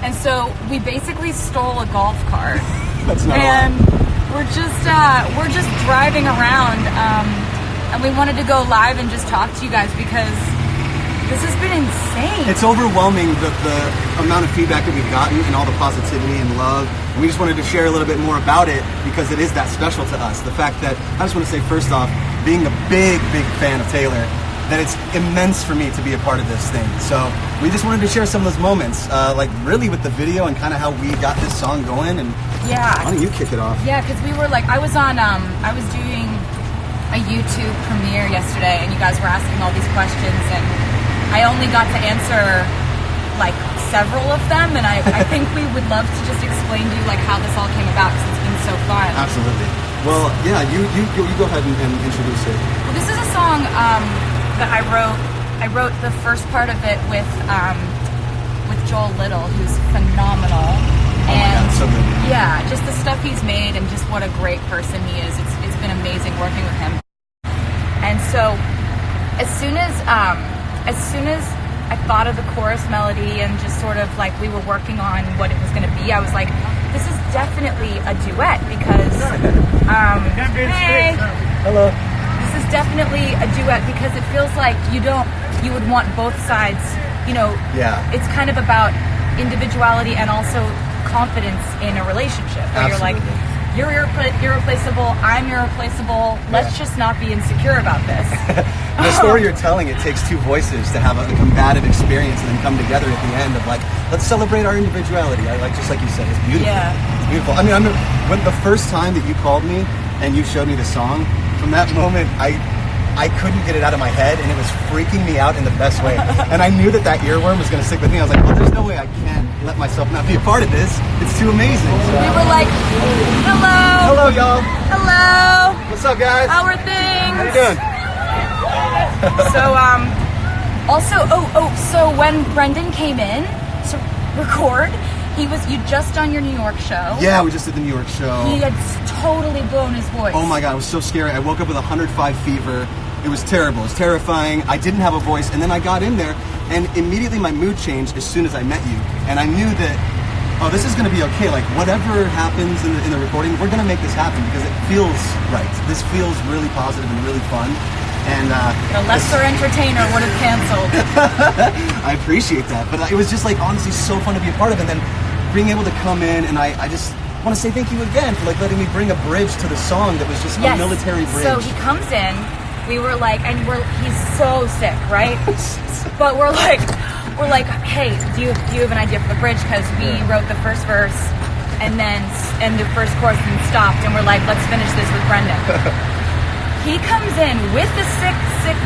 And so we basically stole a golf cart. That's not and we're just driving around, and we wanted to go live and just talk to you guys because this has been insane. It's overwhelming, the amount of feedback that we've gotten and all the positivity and love. And we just wanted to share a little bit more about it because it is that special to us. The fact that, I just want to say first off, being a big fan of Taylor, that it's immense for me to be a part of this thing. So we just wanted to share some of those moments, like really with the video and kind of how we got this song going. And yeah, why don't you kick it off? Yeah, because we were like, I was doing a YouTube premiere yesterday, and you guys were asking all these questions, and I only got to answer like several of them, and I think we would love to just explain to you like how this all came about because it's been so fun. Absolutely. Well, yeah, you go ahead and introduce it. Well, this is a song that I wrote. I wrote the first part of it with Joel Little, who's phenomenal. Oh my God, so good. Yeah, just the stuff he's made and just what a great person he is. It's been amazing working with him. And so as soon as I thought of the chorus melody and just sort of like we were working on what it was going to be, I was like, this is definitely a duet because hey, hello. This is definitely a duet because it feels like you would want both sides, you know. Yeah. It's kind of about individuality and also confidence in a relationship where Absolutely. you're like, you're irreplaceable, I'm irreplaceable, let's just not be insecure about this. The story you're telling, it takes two voices to have a combative experience and then come together at the end of like, let's celebrate our individuality. Just like you said, it's beautiful. Yeah. It's beautiful. I mean, I remember when the first time that you called me and you showed me the song, from that moment, I couldn't get it out of my head, and it was freaking me out in the best way. And I knew that earworm was going to stick with me. I was like, well, there's no way I can't let myself not be a part of this. It's too amazing. So. We were like, hello. Hello, y'all. Hello. What's up, guys? How are things? How you doing? So, so when Brendon came in to record, you'd just done your New York show. Yeah, we just did the New York show. He had totally blown his voice. Oh my God, it was so scary. I woke up with 105 fever. It was terrible. It was terrifying. I didn't have a voice, and then I got in there, and immediately my mood changed as soon as I met you. And I knew that, oh, this is going to be okay. Like, whatever happens in the recording, we're going to make this happen because it feels right. This feels really positive and really fun. And the lesser entertainer would have canceled. I appreciate that, but it was just like honestly so fun to be a part of, and then being able to come in, and I just want to say thank you again for like letting me bring a bridge to the song that was just a military bridge. So he comes in, we were like, and he's so sick, right? But we're like, hey, do you have an idea for the bridge? Because we wrote the first verse and the first chorus and stopped, and we're like, let's finish this with Brendon. He comes in with the sick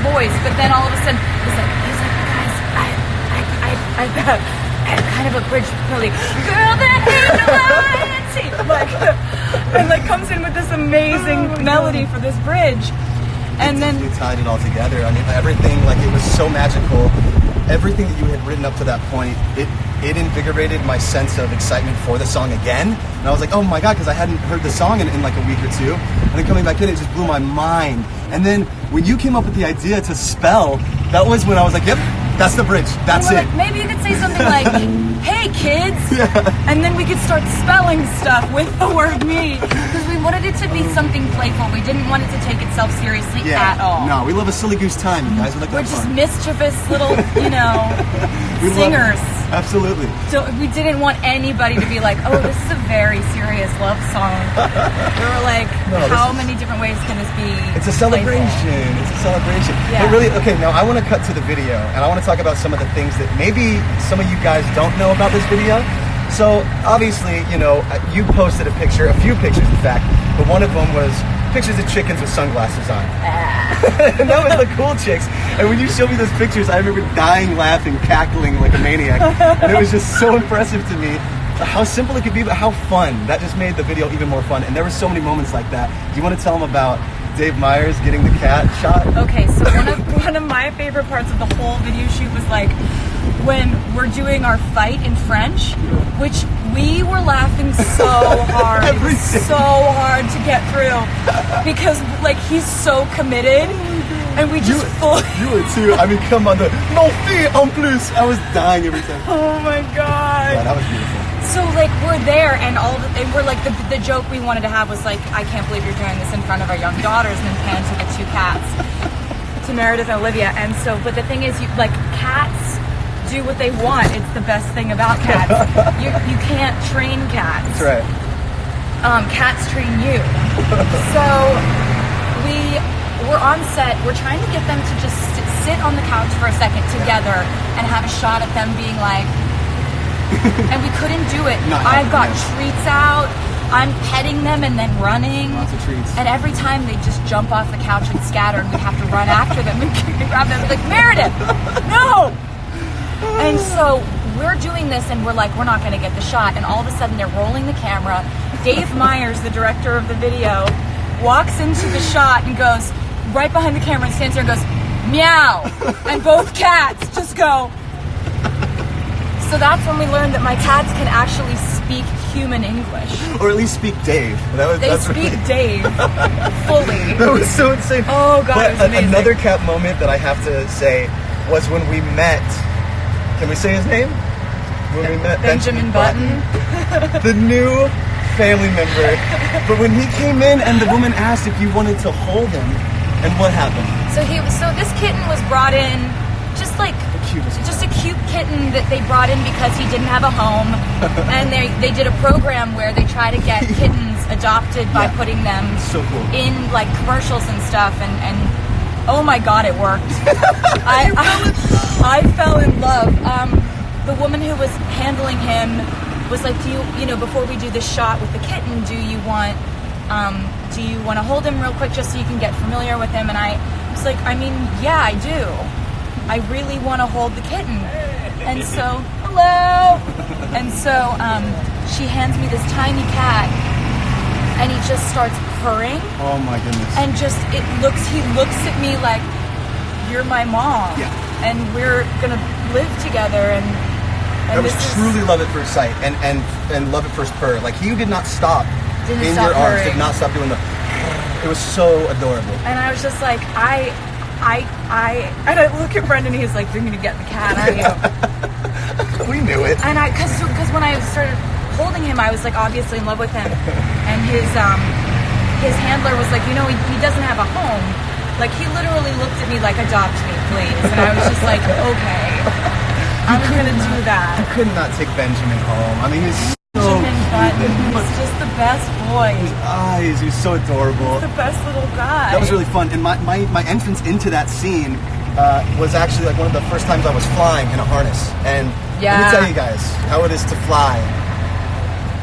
voice, but then all of a sudden he's like, guys, I kind of a bridge melody. Girl, that ain't no and comes in with this amazing melody for this bridge. And then we tied it all together. I mean, everything, like, it was so magical. Everything that you had written up to that point, it invigorated my sense of excitement for the song again. And I was like, oh my God, because I hadn't heard the song in like a week or two. And then coming back in, it just blew my mind. And then when you came up with the idea to spell, that was when I was like, yep, that's the bridge. That's it. Like, maybe you could say something like, hey kids. Yeah. And then we could start spelling stuff with the word me. Because we wanted it to be something playful. We didn't want it to take itself seriously at all. No, we love a silly goose time, you guys. We're just mischievous little, singers. Absolutely. So we didn't want anybody to be like, oh, this is a very serious love song. We were like, how many different ways can this be? It's a celebration. Playful? It's a celebration. Yeah. But really, okay, now I want to cut to the video, and I want to talk about some of the things that maybe some of you guys don't know about this video. So obviously, you posted a few pictures in fact, but one of them was pictures of chickens with sunglasses on. And that was the cool chicks. And when you showed me those pictures, I remember dying laughing, cackling like a maniac. And it was just so impressive to me how simple it could be, but how fun. That just made the video even more fun. And there were so many moments like that. Do you want to tell them about Dave Meyers getting the cat shot? Okay, so one of my favorite parts of the whole video shoot was like when we're doing our fight in French, which we were laughing so hard. It was so hard to get through because like he's so committed, and we just you were too. I mean, come on, non fille en plus. I was dying every time. Oh my God. Yeah, that was beautiful. so like we're there, and and we're like the joke we wanted to have was like, I can't believe you're doing this in front of our young daughters, and then pan to the 2 cats, to Meredith and Olivia. And so, but the thing is, you like cats do what they want. It's the best thing about cats. You can't train cats. That's right. Cats train you. So we're on set. We're trying to get them to just sit on the couch for a second together and have a shot at them being like, and we couldn't do it. I've got treats out. I'm petting them and then running. Lots of treats. And every time they just jump off the couch and scatter, and we have to run after them and grab them. Like, Meredith, no! And so we're doing this, and we're like, we're not going to get the shot. And all of a sudden, they're rolling the camera. Dave Myers, the director of the video, walks into the shot and goes right behind the camera and stands there and goes, meow. And both cats just go. So that's when we learned that my cats can actually speak human English. Or at least speak Dave. They speak Dave fully. That was so insane. Oh, God, it was amazing. Another cat moment that I have to say was when we met, can we say his name? When we met Benjamin Button. The new family member. But when he came in and the woman asked if you wanted to hold him, and what happened? So this kitten was brought in just like just a cute kitten that they brought in because he didn't have a home, and they did a program where they try to get kittens adopted by putting them so cool. in like commercials and stuff, and oh my God, it worked. I fell in love. The woman who was handling him was like, do you before we do this shot with the kitten, do you want to hold him real quick just so you can get familiar with him? And I was like, I mean, yeah, I do. I really want to hold the kitten. And so, hello. And so she hands me this tiny cat, and he just starts purring. Oh my goodness. And he looks at me like, you're my mom. Yeah. And we're gonna live together. And that was truly love at first sight and love at first purr. Like, he did not stop in your arms, did not stop doing it was so adorable. And I was just like, and I look at Brendon, he's like, you're gonna get the cat, aren't you? We knew it. And because when I started holding him, I was like obviously in love with him. And his handler was like, he doesn't have a home. Like, he literally looked at me like, adopt me, please. And I was just like, okay, I'm gonna do that. I could not take Benjamin home. I mean, he's he's just the best boy. His eyes, he's so adorable. He's the best little guy. That was really fun. And my entrance into that scene was actually like one of the first times I was flying in a harness. And let me tell you guys how it is to fly.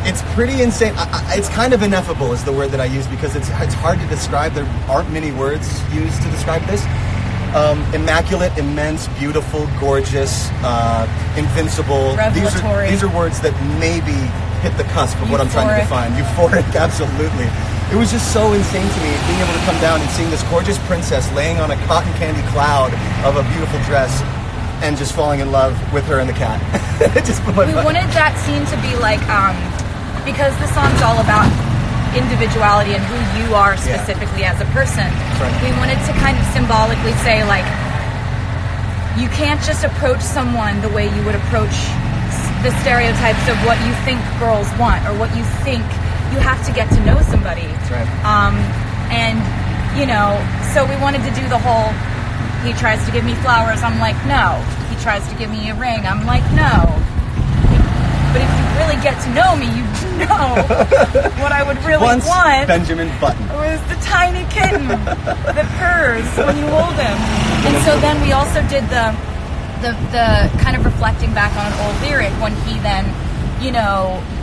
It's pretty insane. It's kind of ineffable is the word that I use, because it's hard to describe. There aren't many words used to describe this. Immaculate, immense, beautiful, gorgeous, invincible. Revelatory. These are words that maybe hit the cusp of what I'm trying to define. Euphoric, absolutely. It was just so insane to me being able to come down and seeing this gorgeous princess laying on a cotton candy cloud of a beautiful dress and just falling in love with her and the cat. It just blew my mind. We wanted that scene to be like, because the song's all about individuality and who you are specifically as a person. Right. We wanted to kind of symbolically say, like, you can't just approach someone the way you would approach the stereotypes of what you think girls want or what you think. You have to get to know somebody. That's right. And so we wanted to do the whole, he tries to give me flowers, I'm like, no. He tries to give me a ring, I'm like, no. But if you really get to know me, you know what I would really want. Benjamin Button was the tiny kitten that purrs when you hold him. And so then we also did the kind of reflecting back on an old lyric when he then,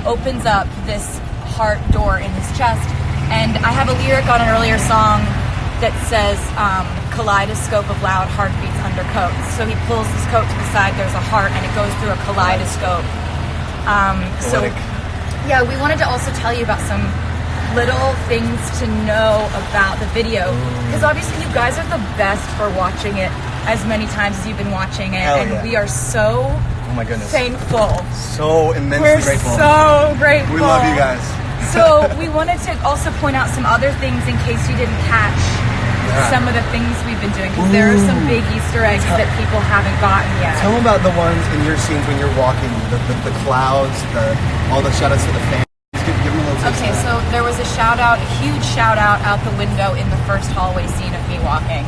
opens up this heart door in his chest. And I have a lyric on an earlier song that says, kaleidoscope of loud heartbeats under coats. So he pulls his coat to the side, there's a heart, and it goes through a kaleidoscope. We wanted to also tell you about some little things to know about the video, because obviously you guys are the best for watching it as many times as you've been watching it. We are so thankful. So immensely grateful. So grateful. We love you guys. So we wanted to also point out some other things in case you didn't catch some of the things we've been doing, because there are some big Easter eggs that people haven't gotten yet. Tell them about the ones in your scenes when you're walking, the clouds, all the shout outs to the fans. Give them a little taste. Okay, so there was a shout out, a huge shout out the window in the first hallway scene of me walking.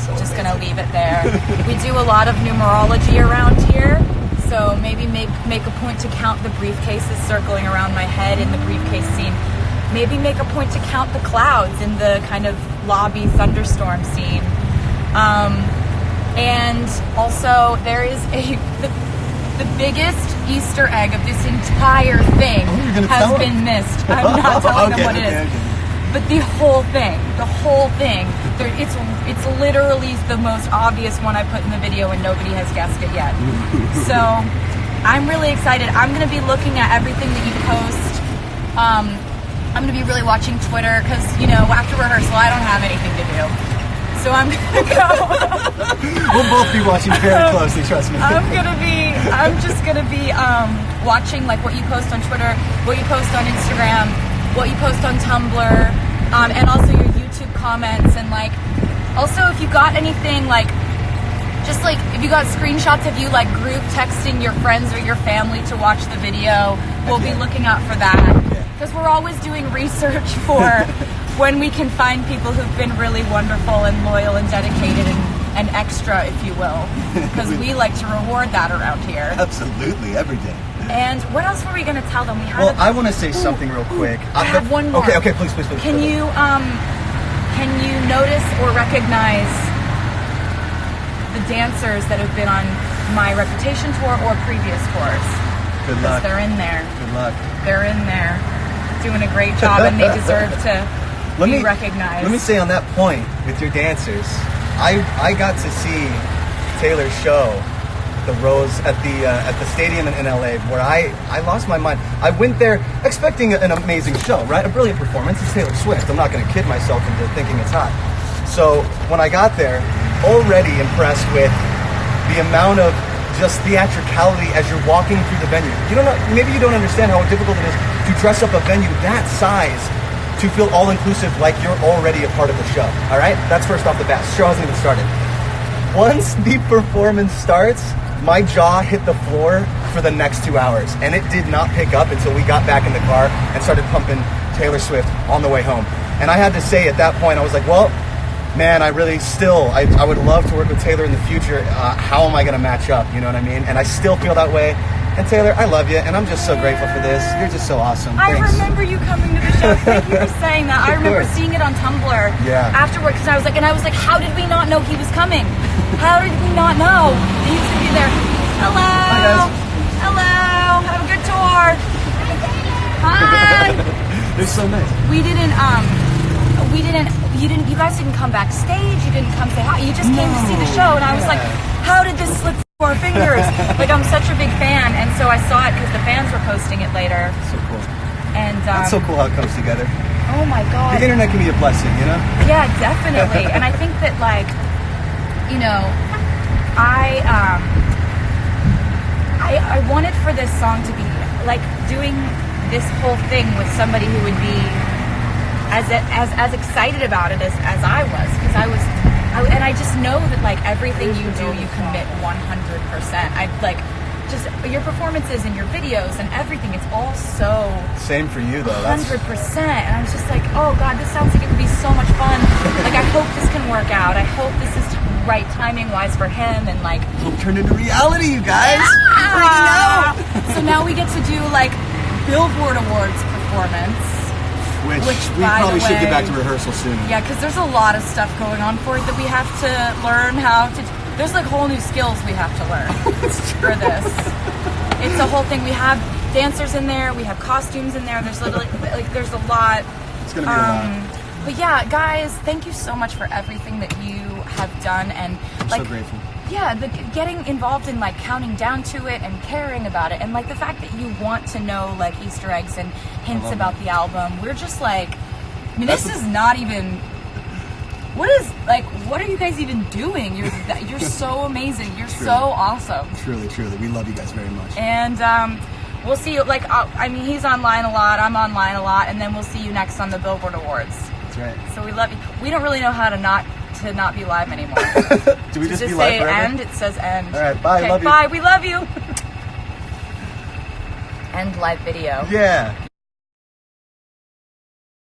So Just amazing. gonna leave it there. We do a lot of numerology around here, so maybe make a point to count the briefcases circling around my head in the briefcase scene. Maybe make a point to count the clouds in the kind of lobby thunderstorm scene. And also there is the biggest Easter egg of this entire thing has been missed. I'm not telling them what it is. But the whole thing, it's literally the most obvious one I put in the video and nobody has guessed it yet. So I'm really excited. I'm gonna be looking at everything that you post. I'm gonna be really watching Twitter because, you know, after rehearsal I don't have anything to do. So I'm gonna go. We'll both be watching very closely, trust me. I'm just gonna be watching like what you post on Twitter, what you post on Instagram, what you post on Tumblr, and also your YouTube comments, and like also if you got anything like just like if you got screenshots of you like group texting your friends or your family to watch the video, we'll be looking out for that. Because we're always doing research for when we can find people who've been really wonderful and loyal and dedicated and extra, if you will. Because we like to reward that around here. Absolutely, every day. And what else were we going to tell them? I want to say something real quick. I have one more. Okay, please. Can you notice or recognize the dancers that have been on my Reputation tour or previous tours? Good luck. They're in there. Good luck. They're in there, doing a great job, and they deserve to be recognized. Let me say on that point with your dancers, I got to see Taylor's show, the Rose at the stadium in LA, where I lost my mind. I went there expecting an amazing show, right? A brilliant performance. It's Taylor Swift. I'm not going to kid myself into thinking it's not. So when I got there, already impressed with the amount of just theatricality as you're walking through the venue. Maybe you don't understand how difficult it is to dress up a venue that size to feel all-inclusive, like you're already a part of the show, all right? That's first off the bat. The show hasn't even started. Once the performance starts, my jaw hit the floor for the next 2 hours, and it did not pick up until we got back in the car and started pumping Taylor Swift on the way home. And I had to say at that point, I was like, well, man, I would love to work with Taylor in the future. How am I going to match up? You know what I mean? And I still feel that way. And Taylor, I love you, and I'm just so grateful for this. You're just so awesome. I Thanks. remember you coming to the show. Thank you for saying that. I remember seeing it on Tumblr afterwards, because I was like, how did we not know he was coming? How did we not know he was going to be there? Hello. Hi, guys. Hello. Have a good tour. Hi. They're so nice. You guys didn't come backstage. You didn't come say hi. You just came to see the show, and I was like, how did this slip through our fingers? Like, I'm such a big fan, and so I saw it because the fans were posting it later. So cool. And That's so cool how it comes together. Oh my God. The internet can be a blessing, you know? Yeah, definitely. And I think that, like, you know, I wanted for this song to be like doing this whole thing with somebody who would be as excited about it as I was, because and I just know that like everything you do, you commit 100%. I like just your performances and your videos and everything. It's all so same for you though. 100%. And I'm just like, oh God, this sounds like it would be so much fun. Like I hope this can work out. I hope this is right timing wise for him, and like hope turned into reality, you guys. Yeah! So now we get to do like Billboard Awards performance. Which we probably should get back to rehearsal soon. Yeah, because there's a lot of stuff going on for it that we have to learn how to. There's like whole new skills we have to learn for this. It's a whole thing. We have dancers in there. We have costumes in there. There's literally like there's a lot. It's gonna be a lot. But yeah, guys, thank you so much for everything that you have done, and like so grateful. Yeah, getting involved in like counting down to it and caring about it, and like the fact that you want to know like Easter eggs and hints about the album. We're just like, I mean, this is not even. What are you guys even doing? You're so amazing. You're so awesome. Truly, we love you guys very much. And we'll see you. Like, I mean, he's online a lot. I'm online a lot, and then we'll see you next on the Billboard Awards. That's right. So we love you. We don't really know how to not be live anymore. Do we just be say live forever? end? It says end. All right, bye. Okay, Love you. bye. We love you. End live video. Yeah.